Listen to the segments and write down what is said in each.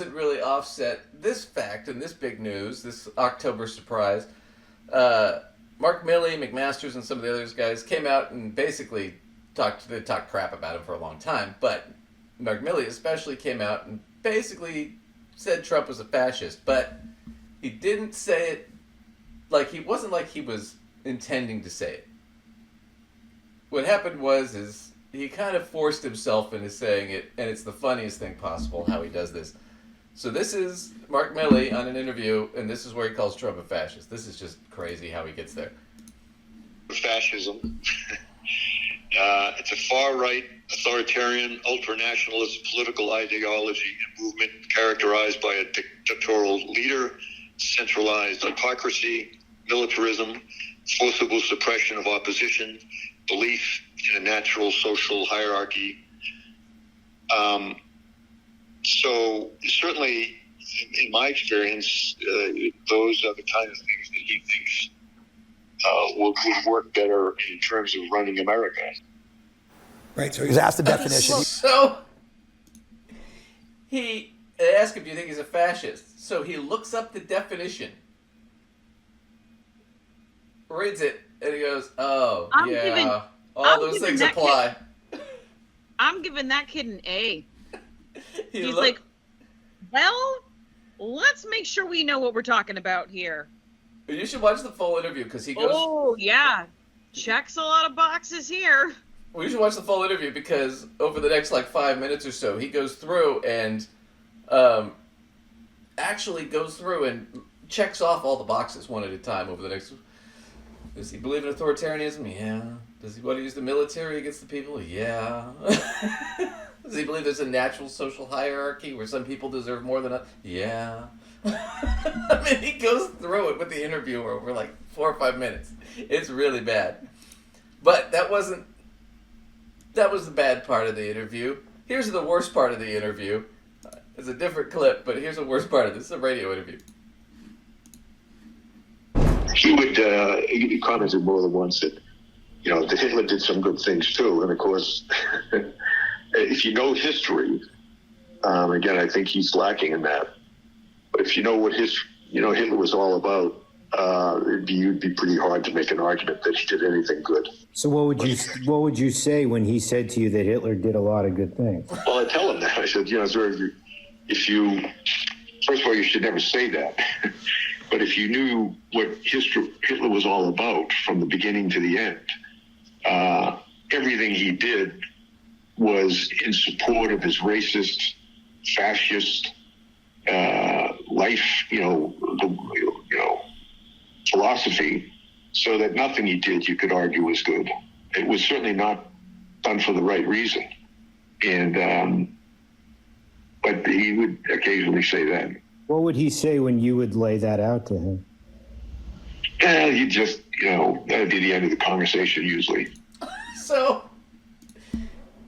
doesn't really offset this fact and this big news, this October surprise. Mark Milley, McMasters, and some of the other guys came out and basically talked crap about him for a long time. But Mark Milley especially came out and basically said Trump was a fascist. But he didn't say it like he wasn't like he was intending to say it. What happened is he kind of forced himself into saying it, and it's the funniest thing possible how he does this. So this is Mark Milley on an interview, and this is where he calls Trump a fascist. This is just crazy how he gets there. Fascism. It's a far-right, authoritarian, ultra-nationalist political ideology and movement characterized by a dictatorial leader, centralized autocracy, militarism, forcible suppression of opposition, belief in a natural social hierarchy. So certainly, in my experience, those are the kind of things that he thinks would work better in terms of running America. Right, so he's asked the definition. So they ask him, do you think he's a fascist? So he looks up the definition, reads it, and he goes, oh, all those things apply. I'm giving that kid an A. He's like, well, let's make sure we know what we're talking about here. You should watch the full interview because he goes... Oh, yeah. Checks a lot of boxes here. Well, you should watch the full interview because over the next, 5 minutes or so, he goes through and actually goes through and checks off all the boxes one at a time over the next... Does he believe in authoritarianism? Yeah. Does he want to use the military against the people? Yeah. Does he believe there's a natural social hierarchy where some people deserve more than others? Yeah. I mean, he goes through it with the interviewer over 4 or 5 minutes. It's really bad. But that was the bad part of the interview. Here's the worst part of the interview. It's a different clip, but here's the worst part of this. It's a radio interview. He commented more than once that, that Hitler did some good things too. And of course, if you know history, again, I think he's lacking in that. But if you know what Hitler was all about, it'd be pretty hard to make an argument that he did anything good. So what would you say when he said to you that Hitler did a lot of good things? Well, I tell him that. I said, sir, first of all, you should never say that. But if you knew what Hitler was all about from the beginning to the end, everything he did was in support of his racist, fascist life, philosophy, so that nothing he did you could argue was good. It was certainly not done for the right reason, and but he would occasionally say that. What would he say when you would lay that out to him? You just, that would be the end of the conversation usually. So,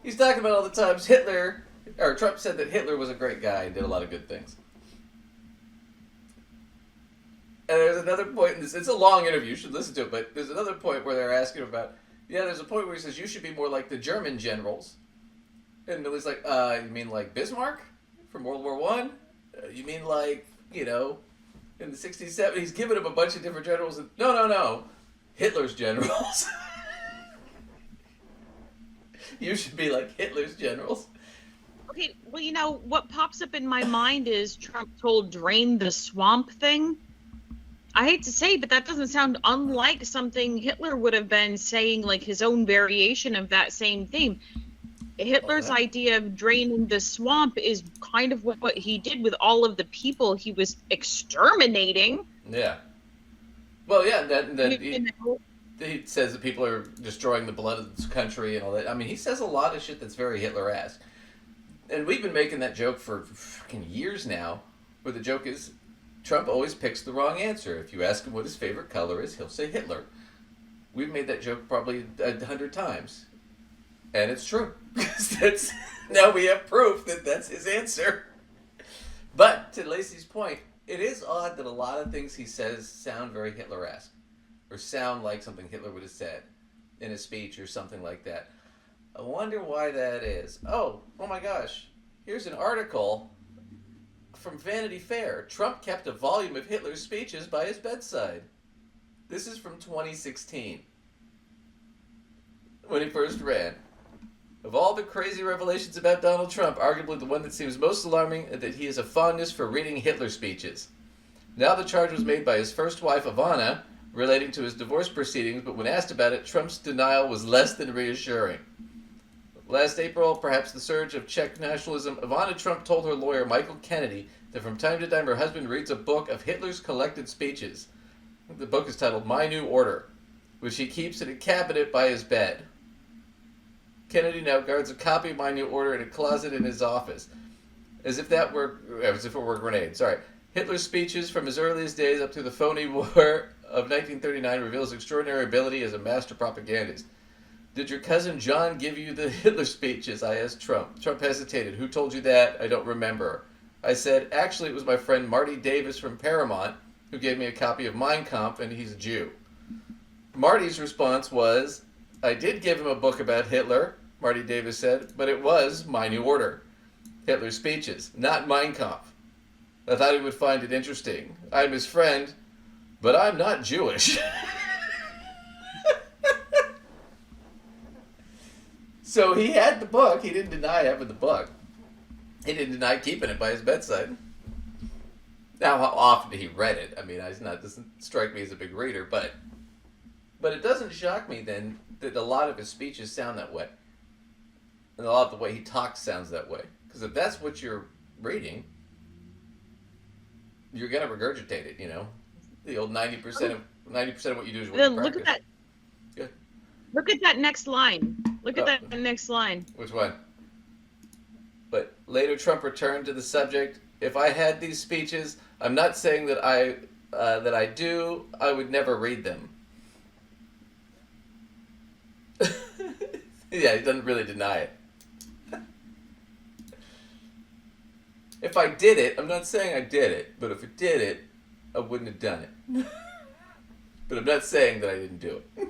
he's talking about all the times Trump said that Hitler was a great guy and did a lot of good things. And there's another point in this, it's a long interview, you should listen to it, but there's another point where they're asking about, there's a point where he says, you should be more like the German generals. And Milley's like, you mean like Bismarck from World War I? You mean in the 60s, 70s? He's giving him a bunch of different generals. And, no. Hitler's generals. You should be like Hitler's generals. Okay, well, what pops up in my mind is Trump's whole drain the swamp thing. I hate to say, but that doesn't sound unlike something Hitler would have been saying, his own variation of that same theme. Hitler's idea of draining the swamp is kind of what he did with all of the people he was exterminating. Yeah. Well, yeah, he says that people are destroying the blood of this country and all that. I mean, he says a lot of shit that's very Hitler-esque. And we've been making that joke for fucking years now, where the joke is Trump always picks the wrong answer. If you ask him what his favorite color is, he'll say Hitler. We've made that joke probably 100 times. And it's true. Now we have proof that that's his answer. But to Lacey's point, it is odd that a lot of things he says sound very Hitler-esque. Or sound like something Hitler would have said in a speech or something like that. I wonder why that is. Oh my gosh. Here's an article from Vanity Fair. Trump kept a volume of Hitler's speeches by his bedside. This is from 2016, when he first ran. Of all the crazy revelations about Donald Trump, arguably the one that seems most alarming is that he has a fondness for reading Hitler speeches. Now the charge was made by his first wife, Ivana, relating to his divorce proceedings, but when asked about it, Trump's denial was less than reassuring. Last April, perhaps the surge of Czech nationalism, Ivana Trump told her lawyer, Michael Kennedy, that from time to time her husband reads a book of Hitler's collected speeches. The book is titled My New Order, which he keeps in a cabinet by his bed. Kennedy now guards a copy of My New Order in a closet in his office. As if it were a grenade. Sorry. Hitler's speeches from his earliest days up to the phony war of 1939 reveals extraordinary ability as a master propagandist. Did your cousin John give you the Hitler speeches? I asked Trump. Trump hesitated. Who told you that? I don't remember. I said, actually, it was my friend Marty Davis from Paramount who gave me a copy of Mein Kampf, and he's a Jew. Marty's response was, I did give him a book about Hitler, Marty Davis said, but it was My New Order. Hitler's speeches, not Mein Kampf. I thought he would find it interesting. I'm his friend, but I'm not Jewish. So he had the book. He didn't deny having the book. He didn't deny keeping it by his bedside. Now, how often he read it? I mean, doesn't strike me as a big reader, but it doesn't shock me then that a lot of his speeches sound that way. And a lot of the way he talks sounds that way. Because if that's what you're reading, you're going to regurgitate it, you know? The old 90% of what you do is what Then you look practice. at that. Good. Look at that next line. Look at that next line. Which one? But later Trump returned to the subject. If I had these speeches, I'm not saying that I do. I would never read them. Yeah, he doesn't really deny it. If I did it, I'm not saying I did it, but if I did it, I wouldn't have done it. But I'm not saying that I didn't do it.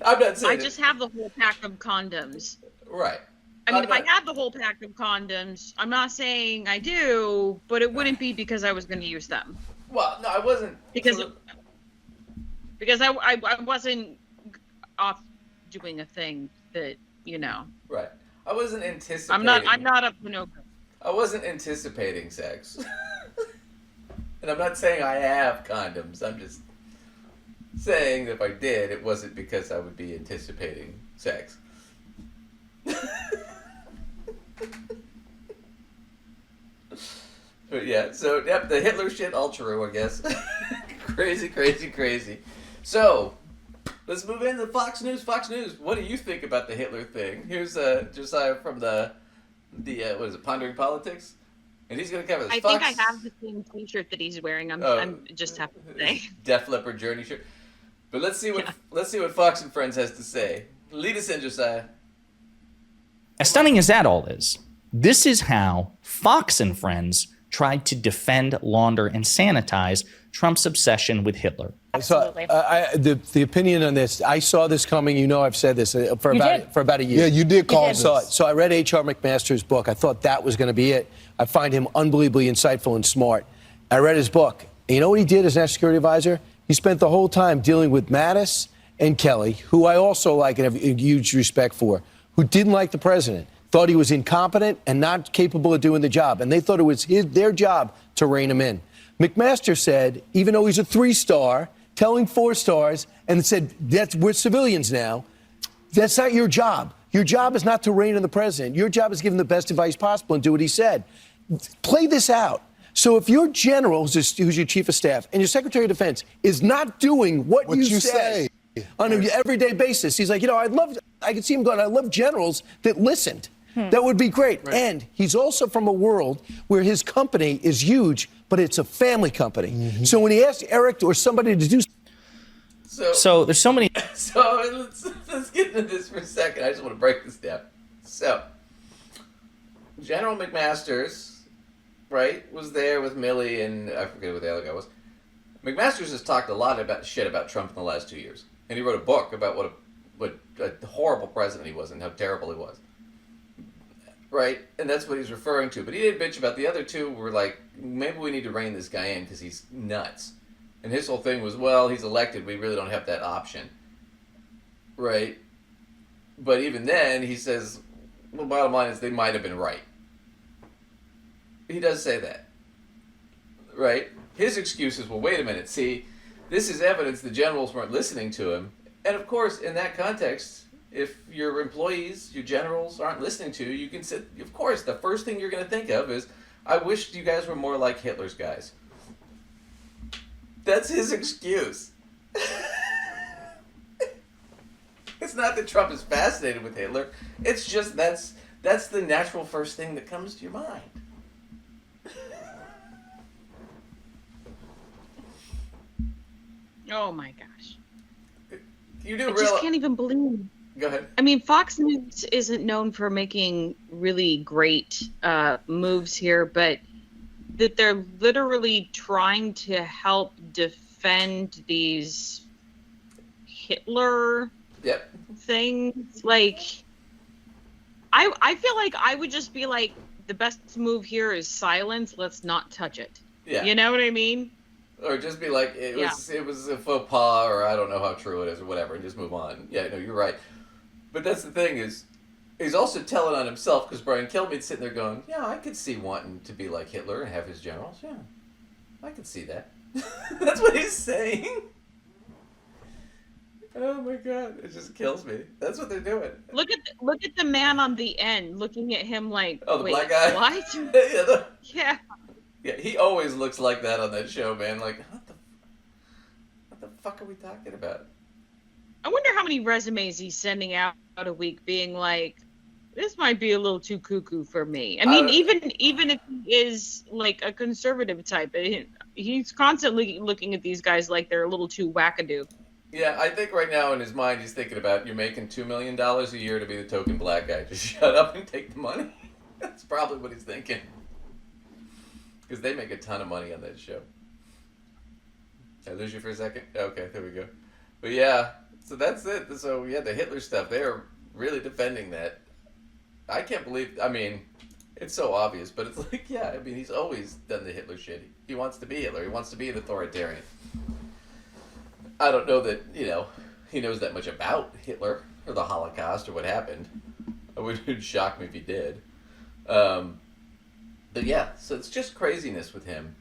I'm not saying I just have the whole pack of condoms. Right. I mean, if I had the whole pack of condoms, I'm not saying I do, but it wouldn't be because I was going to use them. Well, no, I wasn't. Because I wasn't off doing a thing that, you know. Right. I wasn't anticipating. I'm not up to no good. I wasn't anticipating sex. And I'm not saying I have condoms. I'm just saying that if I did, it wasn't because I would be anticipating sex. But yeah, so yep, the Hitler shit all true, I guess. Crazy, crazy, crazy. So, let's move into Fox News. Fox News, what do you think about the Hitler thing? Here's Josiah from the what is it, Pondering Politics? And he's going to cover this. I think I have the same T-shirt that he's wearing. I'm just happy to say. Def Leppard Journey shirt. But let's see what Fox and Friends has to say. Lead us in, Josiah. As stunning as that all is, this is how Fox and Friends tried to defend, launder, and sanitize Trump's obsession with Hitler. Absolutely. The opinion on this, I saw this coming. You know, I've said this for about a year. Yeah, you did call this. So I read H.R. McMaster's book. I thought that was going to be it. I find him unbelievably insightful and smart. I read his book. And you know what he did as national security advisor? He spent the whole time dealing with Mattis and Kelly, who I also like and have huge respect for, who didn't like the president, thought he was incompetent and not capable of doing the job. And they thought it was their job to rein him in. McMaster said, even though he's a 3-star, telling 4 stars, and said, we're civilians now, that's not your job. Your job is not to rein in the president. Your job is to give him the best advice possible and do what he said. Play this out. So if your general, who's your chief of staff, and your secretary of defense is not doing what you say on an everyday basis, he's like, you know, I could see him going, I love generals that listened. That would be great. Right. And he's also from a world where his company is huge, but it's a family company. Mm-hmm. So when he asked Eric or somebody to do so there's so many. So let's get into this for a second. I just want to break this down. So General McMaster's, right, was there with Milley and I forget what the other guy was. McMaster's has talked a lot about shit about Trump in the last 2 years, and he wrote a book about what a horrible president he was and how terrible he was. right? And that's what he's referring to. But he did bitch about the other two. Were like, maybe we need to rein this guy in because he's nuts. And his whole thing was, well, he's elected. We really don't have that option, right? But even then, he says, well, bottom line is they might have been right. He does say that, right? His excuse is, well, wait a minute. See, this is evidence the generals weren't listening to him. And of course, in that context, if your employees, your generals aren't listening to you, you can sit, of course, the first thing you're going to think of is, I wish you guys were more like Hitler's guys. That's his excuse. It's not that Trump is fascinated with Hitler. It's just that's the natural first thing that comes to your mind. Oh my gosh. You do I realize. just can't even believe. Go ahead. I mean, Fox News isn't known for making really great moves here, but that they're literally trying to help defend these Hitler Yep. things. Like, I feel like I would just be like, the best move here is silence. Let's not touch it. Yeah. You know what I mean? Or just be like, it was a faux pas, or I don't know how true it is, or whatever, and just move on. Yeah, no, you're right. But that's the thing is, he's also telling on himself, because Brian Kilmeade's sitting there going, yeah, I could see wanting to be like Hitler and have his generals. Yeah, I could see that. That's what he's saying. Oh my God, it just kills me. That's what they're doing. Look at the man on the end, looking at him like, Oh, the wait, black guy? What? Yeah, Yeah. yeah, he always looks like that on that show, man. Like, what the fuck are we talking about? I wonder how many resumes he's sending out a week, being like, "This might be a little too cuckoo for me." I mean, even if he is like a conservative type, he's constantly looking at these guys like they're a little too wackadoo. Yeah, I think right now in his mind he's thinking about, you're making $2 million a year to be the token black guy. Just shut up and take the money. That's probably what he's thinking. Because they make a ton of money on that show. Did I lose you for a second? Okay, there we go. But yeah, so that's it. So yeah, the Hitler stuff, they are really defending that. I can't believe, I mean, it's so obvious, but it's like, yeah, I mean, he's always done the Hitler shit. He wants to be Hitler. He wants to be an authoritarian. I don't know that, he knows that much about Hitler or the Holocaust or what happened. It would shock me if he did. But yeah, so it's just craziness with him.